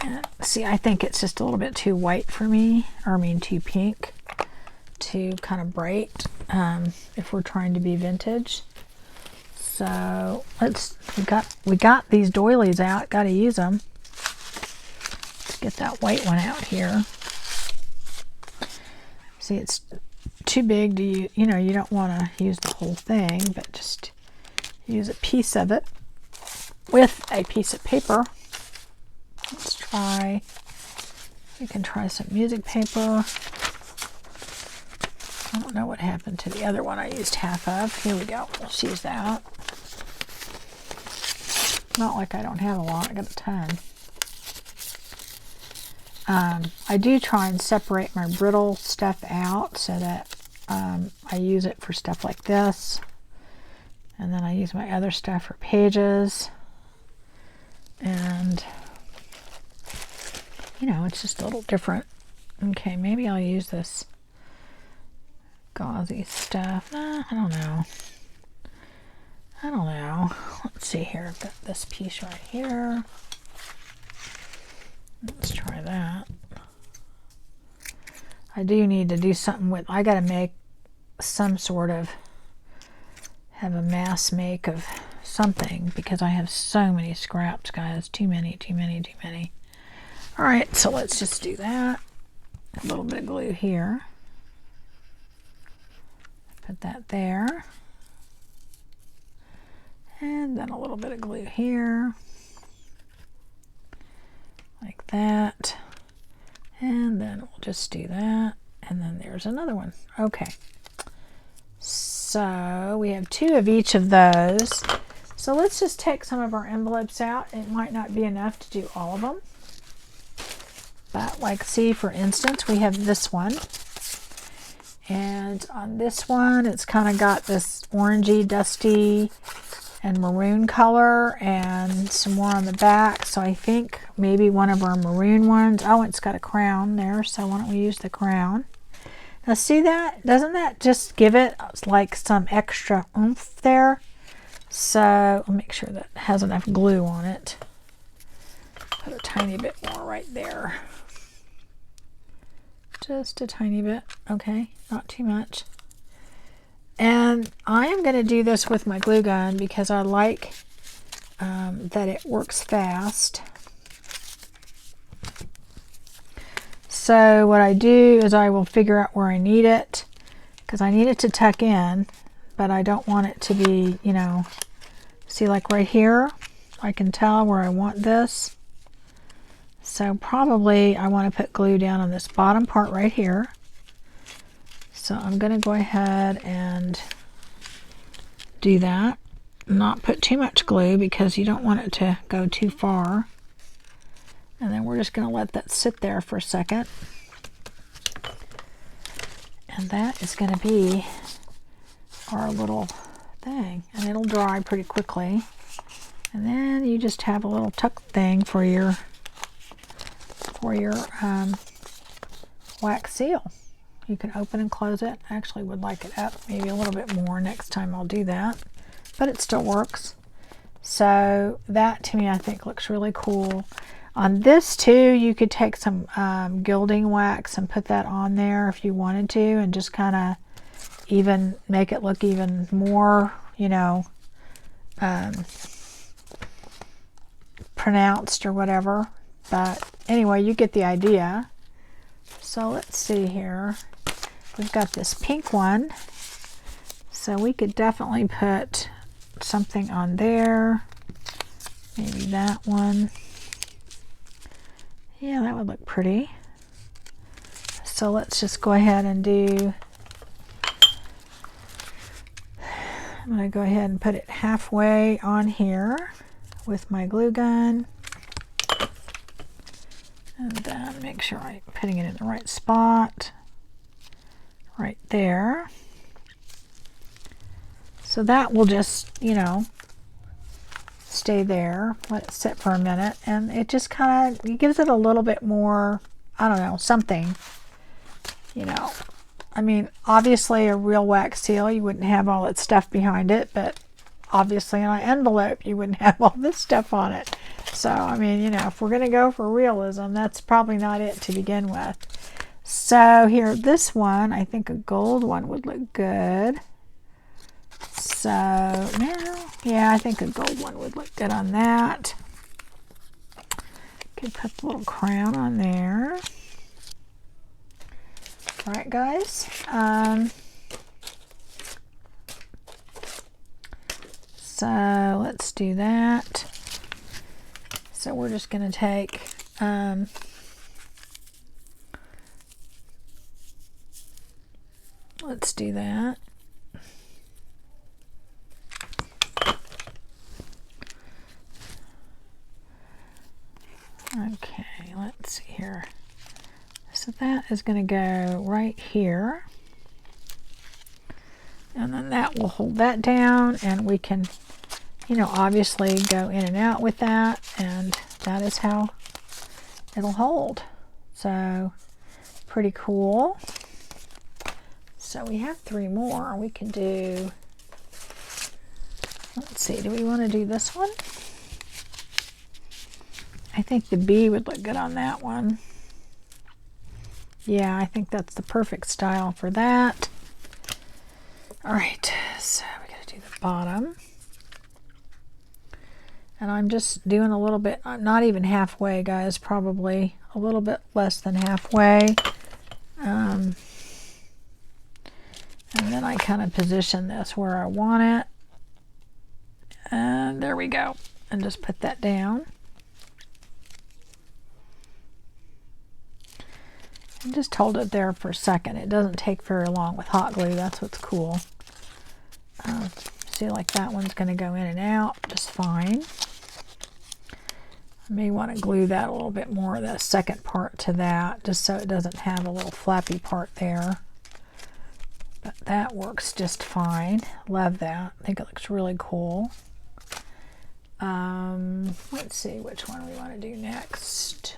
Speaker 1: And see, I think it's just a little bit too white for me, or I mean too pink, too kind of bright, if we're trying to be vintage. So we got these doilies out, got to use them. Let's get that white one out here. See, it's too big to use, you know, you don't want to use the whole thing, but just use a piece of it with a piece of paper. Let's try, you can try some music paper. I don't know what happened to the other one I used half of. Here we go. Let's use that. Not like I don't have a lot. I got a ton. I do try and separate my brittle stuff out so that I use it for stuff like this. And then I use my other stuff for pages. And, you know, it's just a little different. Okay, maybe I'll use this gauzy stuff. I don't know. I don't know. Let's see here. I've got this piece right here. Let's try that. I do need to do something with, I got to make some sort of, have a mass make of something because I have so many scraps, guys. Too many. All right, so let's just do that. A little bit of glue here. Put that there. And then a little bit of glue here. Like that. And then we'll just do that. And then there's another one. Okay. So we have 2 of each of those. So let's just take some of our envelopes out. It might not be enough to do all of them. But like, see, for instance, we have this one. And on this one, it's kind of got this orangey, dusty, and maroon color, and some more on the back. So I think maybe one of our maroon ones. Oh, it's got a crown there, so why don't we use the crown? Now see that? Doesn't that just give it like some extra oomph there? So I'll make sure that it has enough glue on it. Put a tiny bit more right there. Just a tiny bit, okay, not too much. And I am going to do this with my glue gun because I like that it works fast. So what I do is I will figure out where I need it, because I need it to tuck in, but I don't want it to be, you know, see, like right here, I can tell where I want this. So probably I want to put glue down on this bottom part right here. So I'm going to go ahead and do that. Not put too much glue because you don't want it to go too far. And then we're just going to let that sit there for a second. And that is going to be our little thing. And it'll dry pretty quickly. And then you just have a little tuck thing for your wax seal. You can open and close it. I actually would like it up maybe a little bit more next time I'll do that. But it still works. So that to me I think looks really cool. On this too, you could take some gilding wax and put that on there if you wanted to, and just kind of even make it look even more, you know, pronounced or whatever. But anyway, you get the idea. So let's see here. We've got this pink one. So we could definitely put something on there. Maybe that one. Yeah, that would look pretty. So let's just go ahead and do, I'm going to go ahead and put it halfway on here with my glue gun. And then make sure I'm putting it in the right spot. Right there. So that will just, you know, stay there. Let it sit for a minute. And it just kind of, it gives it a little bit more, I don't know, something. You know, I mean, obviously a real wax seal, you wouldn't have all that stuff behind it. But obviously in an envelope, you wouldn't have all this stuff on it. So, I mean, you know, if we're going to go for realism, that's probably not it to begin with. So here, this one, I think a gold one would look good. So, now, yeah, I think a gold one would look good on that. Could put the little crown on there. All right, guys. So let's do that. So we're just going to take let's do that. Okay, let's see here. So that is going to go right here. And then that will hold that down, and we can, you know, obviously go in and out with that, and that is how it'll hold. So pretty cool. So we have 3 more. We can do, let's see, do we want to do this one? I think the bee would look good on that one. Yeah, I think that's the perfect style for that. All right, so we got to do the bottom. And I'm just doing a little bit, not even halfway, guys, probably a little bit less than halfway. And then I kind of position this where I want it. And there we go. And just put that down. And just hold it there for a second. It doesn't take very long with hot glue. That's what's cool. See, like that one's going to go in and out just fine. I may want to glue that a little bit more, that second part to that, just so it doesn't have a little flappy part there. But that works just fine. Love that. I think it looks really cool. Let's see which one we want to do next.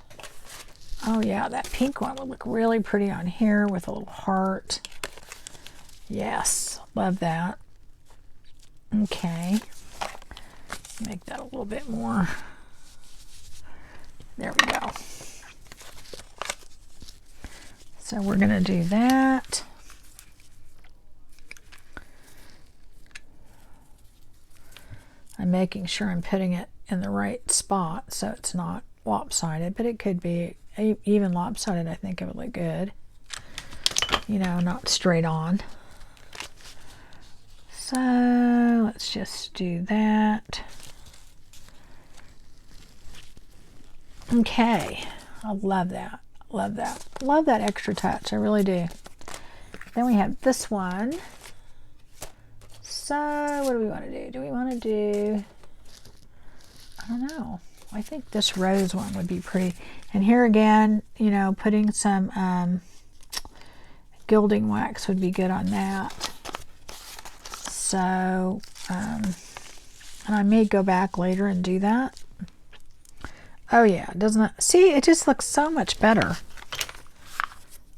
Speaker 1: Oh yeah, that pink one would look really pretty on here with a little heart. Yes, love that. Okay, make that a little bit more. There we go. So we're going to do that. I'm making sure I'm putting it in the right spot so it's not lopsided, but it could be even lopsided. I think it would look good, you know, not straight on. So let's just do that. Okay, I love that. Love that. Love that extra touch. I really do. Then we have this one. So what do we want to do? Do we want to do, I don't know. I think this rose one would be pretty. And here again, you know, putting some gilding wax would be good on that. So, and I may go back later and do that. Oh yeah, doesn't it? See, it just looks so much better.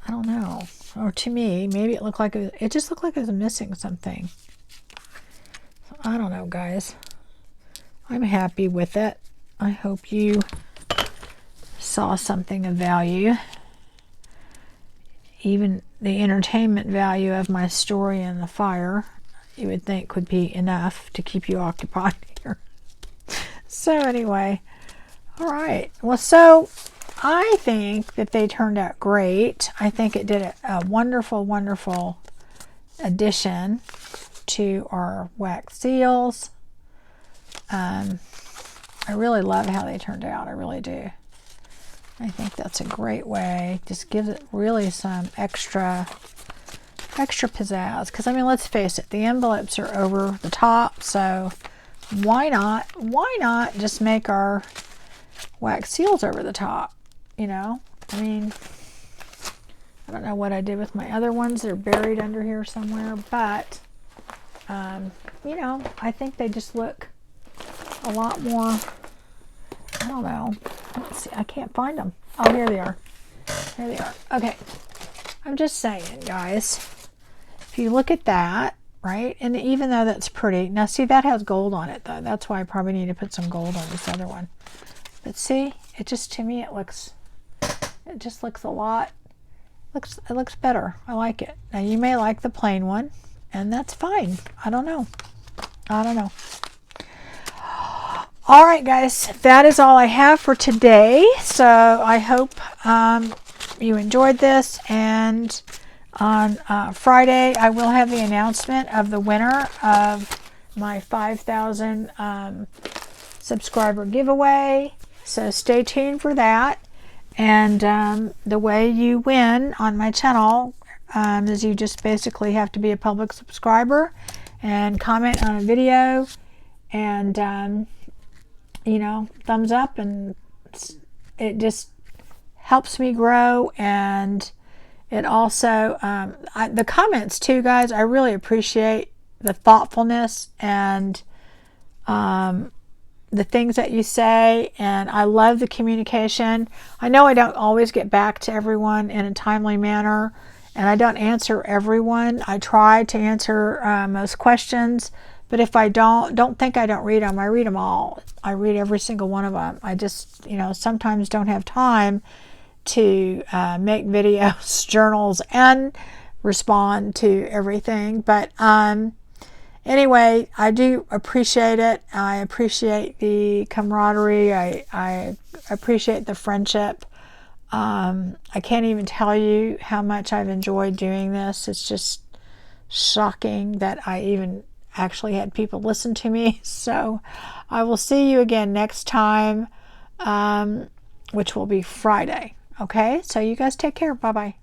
Speaker 1: I don't know. Or to me, maybe it looked like it just looked like it was missing something. So, I don't know, guys. I'm happy with it. I hope you saw something of value. Even the entertainment value of my story and the fire, you would think would be enough to keep you occupied here. So anyway, all right. Well, so I think that they turned out great. I think it did a wonderful, wonderful addition to our wax seals. I really love how they turned out. I really do. I think that's a great way. Just gives it really some extra pizzazz. Because, I mean, let's face it, the envelopes are over the top. So why not just make our wax seals over the top? You know? I mean, I don't know what I did with my other ones. They're buried under here somewhere. But, you know, I think they just look a lot more, I don't know. Let's see, I can't find them. Oh, here they are. Here they are. Okay. I'm just saying, guys, if you look at that, right, and even though that's pretty, now see, that has gold on it, though. That's why I probably need to put some gold on this other one. But see, it just, to me, it just looks a lot, it looks better. I like it. Now, you may like the plain one, and that's fine. I don't know. I don't know. All right, guys, that is all I have for today. So I hope you enjoyed this. And on Friday, I will have the announcement of the winner of my 5,000 subscriber giveaway. So stay tuned for that. And the way you win on my channel is you just basically have to be a public subscriber and comment on a video and you know, thumbs up, and it just helps me grow. And it also the comments too, guys, I really appreciate the thoughtfulness and the things that you say, and I love the communication. I know I don't always get back to everyone in a timely manner, and I don't answer everyone. I try to answer most questions, but if I don't think I don't read them. I read them all. I read every single one of them. I just, sometimes don't have time to make videos, journals, and respond to everything, but anyway, I do appreciate it. I appreciate the camaraderie. I appreciate the friendship. I can't even tell you how much I've enjoyed doing this. It's just shocking that I even actually had people listen to me. So I will see you again next time, which will be Friday. Okay, so you guys take care. Bye-bye.